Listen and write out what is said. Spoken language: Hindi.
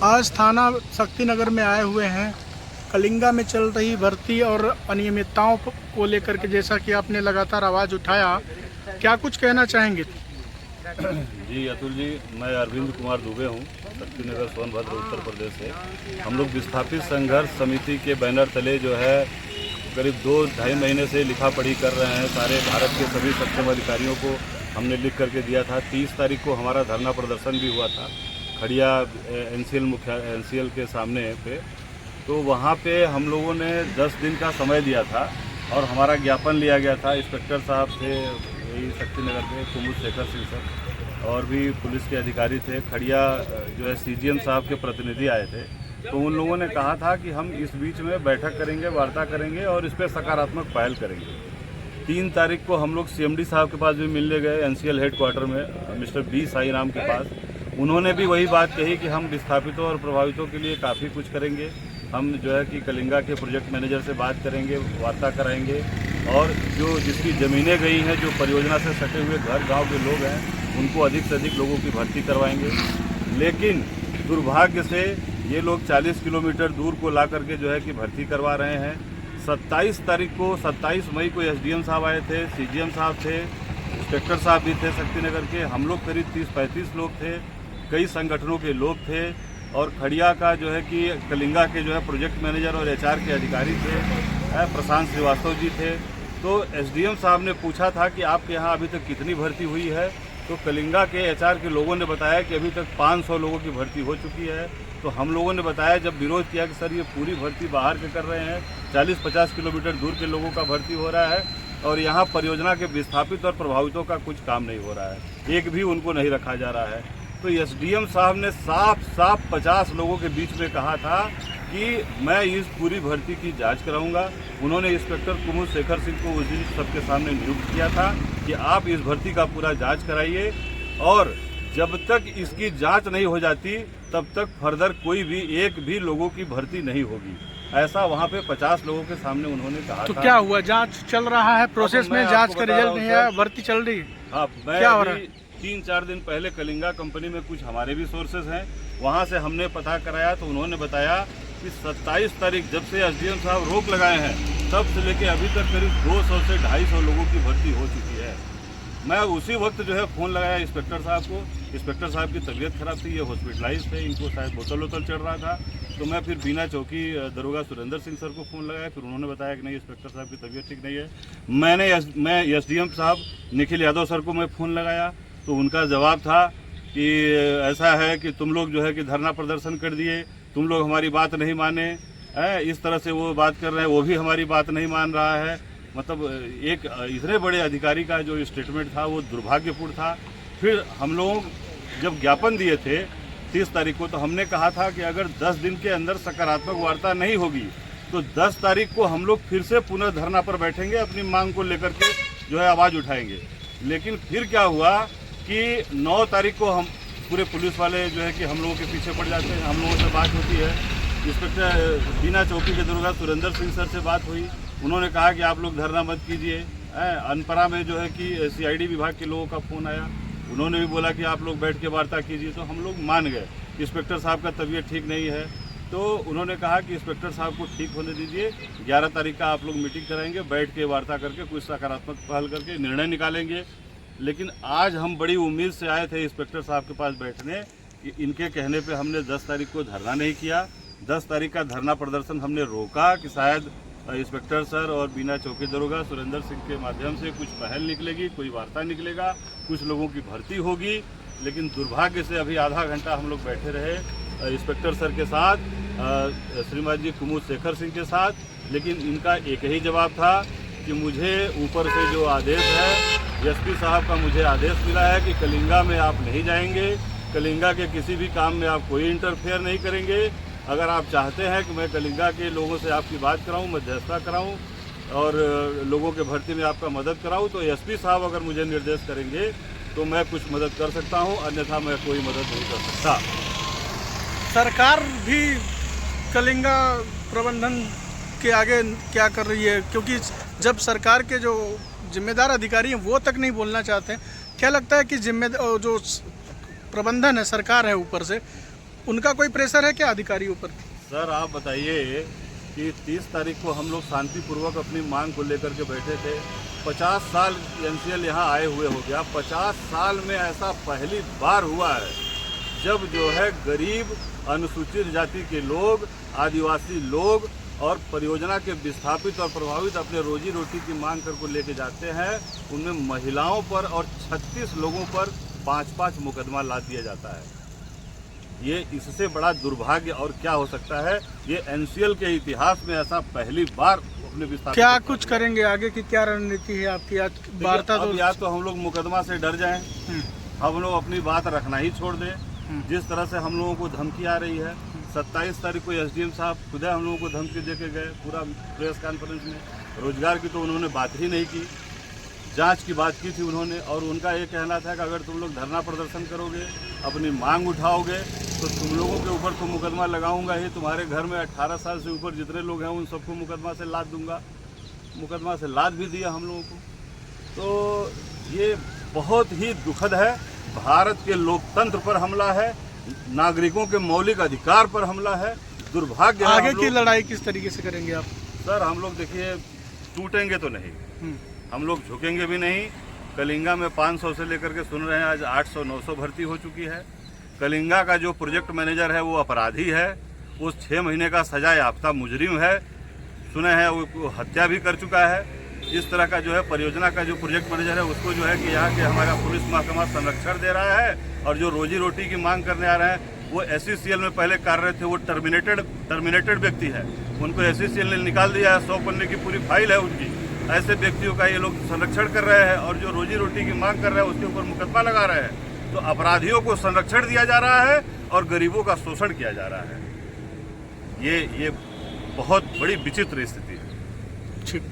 आज थाना शक्तिनगर में आए हुए हैं। कलिंगा में चल रही भर्ती और अनियमितताओं को लेकर के, जैसा कि आपने लगातार आवाज़ उठाया, क्या कुछ कहना चाहेंगे? जी अतुल जी, मैं अरविंद कुमार दुबे हूँ, शक्तिनगर सोनभद्र उत्तर प्रदेश से। हम लोग विस्थापित संघर्ष समिति के बैनर तले जो है करीब 2-2.5 महीने से लिखा पढ़ी कर रहे हैं। सारे भारत के सभी सक्षम अधिकारियों को हमने लिख करके दिया था। 30 तारीख को हमारा धरना प्रदर्शन भी हुआ था खड़िया एनसीएल के सामने पे। तो वहाँ पे हम लोगों ने 10 दिन का समय दिया था और हमारा ज्ञापन लिया गया था। इंस्पेक्टर साहब थे यही शक्तिनगर के, कुमुद शेखर सिंह सर, और भी पुलिस के अधिकारी थे। खड़िया जो है सीजीएम साहब के प्रतिनिधि आए थे। तो उन लोगों ने कहा था कि हम इस बीच में बैठक करेंगे, वार्ता करेंगे और इस पर सकारात्मक पहल करेंगे। 3 तारीख को हम लोग सीएमडी साहब के पास भी मिलने गए, एनसीएल हेडक्वार्टर में मिस्टर बी साई राम के पास। उन्होंने भी वही बात कही कि हम विस्थापितों और प्रभावितों के लिए काफ़ी कुछ करेंगे। हम जो है कि कलिंगा के प्रोजेक्ट मैनेजर से बात करेंगे, वार्ता कराएंगे और जो जिसकी ज़मीनें गई हैं, जो परियोजना से सटे हुए घर गांव के लोग हैं, उनको अधिक से अधिक लोगों की भर्ती करवाएंगे। लेकिन दुर्भाग्य से ये लोग 40 किलोमीटर दूर को ला करके जो है कि भर्ती करवा रहे हैं। 27 मई को एसडीएम साहब आए थे, सीजीएम साहब थे, इंस्पेक्टर साहब भी थे शक्तिनगर के। हम लोग करीब 30-35 लोग थे, कई संगठनों के लोग थे और खड़िया का जो है कि कलिंगा के जो है प्रोजेक्ट मैनेजर और एचआर के अधिकारी थे, प्रशांत श्रीवास्तव जी थे। तो एसडीएम साहब ने पूछा था कि आपके यहाँ अभी तक कितनी भर्ती हुई है। तो कलिंगा के एचआर के लोगों ने बताया कि अभी तक 500 लोगों की भर्ती हो चुकी है। तो हम लोगों ने बताया, जब विरोध किया कि सर ये पूरी भर्ती बाहर के कर रहे हैं, 40-50 किलोमीटर दूर के लोगों का भर्ती हो रहा है और यहाँ परियोजना के विस्थापित और प्रभावितों का कुछ काम नहीं हो रहा है, एक भी उनको नहीं रखा जा रहा है। तो एसडीएम साहब ने साफ 50 लोगों के बीच में कहा था कि मैं इस पूरी भर्ती की जांच कराऊंगा। उन्होंने इंस्पेक्टर कुमुद शेखर सिंह को उस दिन सबके सामने नियुक्त किया था कि आप इस भर्ती का पूरा जांच कराइए और जब तक इसकी जांच नहीं हो जाती तब तक फर्दर कोई भी एक भी लोगों की भर्ती नहीं होगी। ऐसा वहाँ पे 50 लोगों के सामने उन्होंने कहा तो था। क्या हुआ? जांच चल रहा है, प्रोसेस में जांच का रिजल्ट नहीं आया, भर्ती चल रही है। हाँ, मैं क्या हो रहा है? 3-4 दिन पहले कलिंगा कंपनी में कुछ हमारे भी सोर्सेज हैं, वहाँ से हमने पता कराया तो उन्होंने बताया कि 27 तारीख जब से एसडीएम साहब रोक लगाए हैं तब से लेके अभी तक करीब 200 से 250 लोगों की भर्ती हो चुकी है। मैं उसी वक्त जो है फ़ोन लगाया इंस्पेक्टर साहब को। इंस्पेक्टर साहब की तबीयत खराब थी, ये हॉस्पिटलाइज थे, इनको शायद बोतल चढ़ रहा था। तो मैं फिर बीना चौकी दरोगा सुरेंद्र सिंह सर को फ़ोन लगाया। फिर उन्होंने बताया कि नहीं, इंस्पेक्टर साहब की तबीयत ठीक नहीं है। मैं एसडीएम साहब निखिल यादव सर को मैं फ़ोन लगाया तो उनका जवाब था कि ऐसा है कि तुम लोग जो है कि धरना प्रदर्शन कर दिए, तुम लोग हमारी बात नहीं माने। इस तरह से वो बात कर रहे हैं, वो भी हमारी बात नहीं मान रहा है। मतलब एक इतने बड़े अधिकारी का जो स्टेटमेंट था वो दुर्भाग्यपूर्ण था। फिर हम लोग जब ज्ञापन दिए थे 30 तारीख को, तो हमने कहा था कि अगर 10 दिन के अंदर सकारात्मक वार्ता नहीं होगी तो 10 तारीख को हम लोग फिर से पुनः धरना पर बैठेंगे, अपनी मांग को लेकर के जो है आवाज़ उठाएंगे। लेकिन फिर क्या हुआ कि 9 तारीख को हम पूरे पुलिस वाले जो है कि हम लोगों के पीछे पड़ जाते हैं। हम लोगों से बात होती है, इंस्पेक्टर बीना चौकी के दरोगा सुरेंद्र सिंह सर से बात हुई। उन्होंने कहा कि आप लोग धरना मत कीजिए। अनपरा में जो है कि सीआईडी विभाग के लोगों का फ़ोन आया, उन्होंने भी बोला कि आप लोग बैठ के वार्ता कीजिए। तो हम लोग मान गए। इंस्पेक्टर साहब का तबीयत ठीक नहीं है तो उन्होंने कहा कि इंस्पेक्टर साहब को ठीक होने दीजिए, 11 तारीख का आप लोग मीटिंग कराएंगे, बैठ के वार्ता करके कुछ सकारात्मक पहल करके निर्णय निकालेंगे। लेकिन आज हम बड़ी उम्मीद से आए थे इंस्पेक्टर साहब के पास बैठने कि इनके कहने पे हमने 10 तारीख को धरना नहीं किया। 10 तारीख का धरना प्रदर्शन हमने रोका कि शायद इंस्पेक्टर सर और बीना चौकी दरोगा सुरेंद्र सिंह के माध्यम से कुछ पहल निकलेगी, कोई वार्ता निकलेगा, कुछ लोगों की भर्ती होगी। लेकिन दुर्भाग्य से अभी आधा घंटा हम लोग बैठे रहे इंस्पेक्टर सर के साथ, श्रीमान जी कुमुद शेखर सिंह के साथ। लेकिन इनका एक ही जवाब था कि मुझे ऊपर से जो आदेश है, एसपी साहब का मुझे आदेश मिला है कि कलिंगा में आप नहीं जाएंगे, कलिंगा के किसी भी काम में आप कोई इंटरफेयर नहीं करेंगे। अगर आप चाहते हैं कि मैं कलिंगा के लोगों से आपकी बात कराऊं, मध्यस्थता कराऊं और लोगों के भर्ती में आपका मदद कराऊं, तो एसपी साहब अगर मुझे निर्देश करेंगे तो मैं कुछ मदद कर सकता हूं, अन्यथा मैं कोई मदद नहीं कर सकता। सरकार भी कलिंगा प्रबंधन के आगे क्या कर रही है? क्योंकि जब सरकार के जो जिम्मेदार अधिकारी हैं वो तक नहीं बोलना चाहते हैं, क्या लगता है कि जो प्रबंधन है, सरकार है ऊपर से, उनका कोई प्रेशर है क्या अधिकारियों पर? सर आप बताइए कि 30 तारीख को हम लोग शांतिपूर्वक अपनी मांग को लेकर के बैठे थे। 50 साल एनसीएल यहाँ आए हुए हो गया। 50 साल में ऐसा पहली बार हुआ है जब जो है गरीब, अनुसूचित जाति के लोग, आदिवासी लोग और परियोजना के विस्थापित और प्रभावित अपने रोजी रोटी की मांग कर को लेके जाते हैं। उनमें महिलाओं पर और 36 लोगों पर 5-5 मुकदमा लाद दिया जाता है। ये इससे बड़ा दुर्भाग्य और क्या हो सकता है? ये एनसीएल के इतिहास में ऐसा पहली बार अपने विस्थापित। क्या कुछ करेंगे आगे की, क्या रणनीति है आपकी? आज वार्ता तो या तो हम लोग मुकदमा से डर जाएं, हम लोग अपनी बात रखना ही छोड़ दें। जिस तरह से हम लोगों को धमकी आ रही है, 27 तारीख को एसडीएम साहब खुद हम लोगों को धमकी दे के गए पूरा प्रेस कॉन्फ्रेंस में। रोजगार की तो उन्होंने बात ही नहीं की, जांच की बात की थी उन्होंने। और उनका ये कहना था कि अगर तुम लोग धरना प्रदर्शन करोगे, अपनी मांग उठाओगे तो तुम लोगों के ऊपर तो मुकदमा लगाऊंगा ही। तुम्हारे घर में 18 साल से ऊपर जितने लोग हैं उन सबको मुकदमा से लाद दूंगा। मुकदमा से लाद भी दिया हम लोगों को। तो ये बहुत ही दुखद है। भारत के लोकतंत्र पर हमला है, नागरिकों के मौलिक अधिकार पर हमला है। दुर्भाग्य है। आगे की लड़ाई किस तरीके से करेंगे आप? सर हम लोग देखिए, टूटेंगे तो नहीं, हम लोग झुकेंगे भी नहीं। कलिंगा में 500 से लेकर के सुन रहे हैं आज 800-900 भर्ती हो चुकी है। कलिंगा का जो प्रोजेक्ट मैनेजर है वो अपराधी है, वो 6 महीने का सजा याफ्ता मुजरिम है। सुने हैं वो हत्या भी कर चुका है। इस तरह का जो है परियोजना का जो प्रोजेक्ट मैनेजर है उसको जो है कि यहाँ के हमारा पुलिस महकमा संरक्षण दे रहा है। और जो रोजी रोटी की मांग करने आ रहे हैं वो SCCL में पहले कार्यरत थे, वो टर्मिनेटेड व्यक्ति है। उनको SCCL ने निकाल दिया है, 100 पन्ने की पूरी फाइल है उनकी। ऐसे व्यक्तियों का ये लोग संरक्षण कर रहे हैं और जो रोजी रोटी की मांग कर रहे हैं उसके ऊपर मुकदमा लगा रहे हैं। तो अपराधियों को संरक्षण दिया जा रहा है और गरीबों का शोषण किया जा रहा है। ये बहुत बड़ी विचित्र स्थिति है। ठीक।